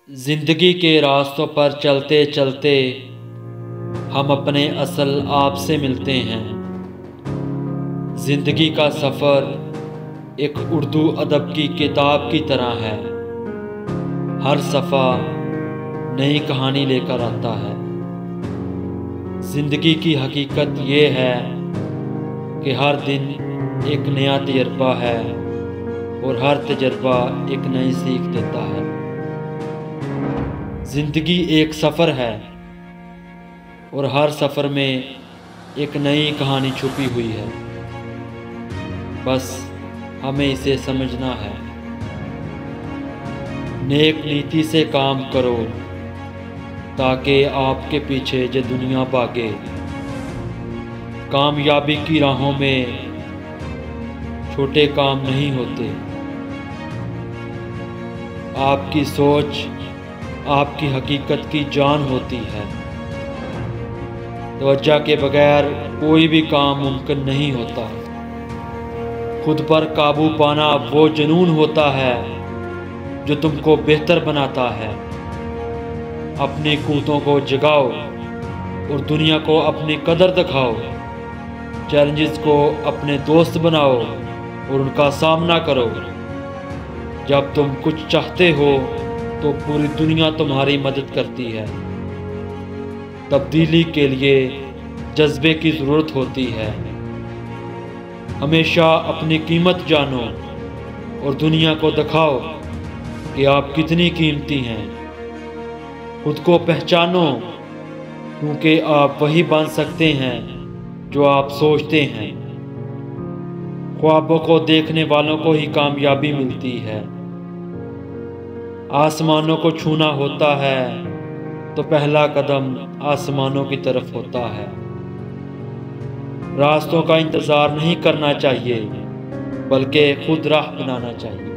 जिंदगी के रास्तों पर चलते चलते हम अपने असल आप से मिलते हैं। जिंदगी का सफ़र एक उर्दू अदब की किताब की तरह है। हर सफ़ा नई कहानी लेकर आता है। जिंदगी की हकीकत ये है कि हर दिन एक नया तजर्बा है और हर तजर्बा एक नई सीख देता है। जिंदगी एक सफ़र है और हर सफ़र में एक नई कहानी छुपी हुई है। बस हमें इसे समझना है। नेक नीति से काम करो ताकि आपके पीछे ये दुनिया भागे। कामयाबी की राहों में छोटे काम नहीं होते। आपकी सोच आपकी हकीकत की जान होती है। तवज्जो के बगैर कोई भी काम मुमकिन नहीं होता। खुद पर काबू पाना वो जुनून होता है जो तुमको बेहतर बनाता है। अपनी क़ुव्वतों को जगाओ और दुनिया को अपनी कदर दिखाओ। चैलेंजेस को अपने दोस्त बनाओ और उनका सामना करो। जब तुम कुछ चाहते हो तो पूरी दुनिया तुम्हारी मदद करती है। तब्दीली के लिए जज्बे की ज़रूरत होती है। हमेशा अपनी कीमत जानो और दुनिया को दिखाओ कि आप कितनी कीमती हैं। खुद को पहचानो क्योंकि आप वही बन सकते हैं जो आप सोचते हैं। ख्वाबों को देखने वालों को ही कामयाबी मिलती है। आसमानों को छूना होता है तो पहला कदम आसमानों की तरफ होता है। रास्तों का इंतज़ार नहीं करना चाहिए बल्कि खुद राह बनाना चाहिए।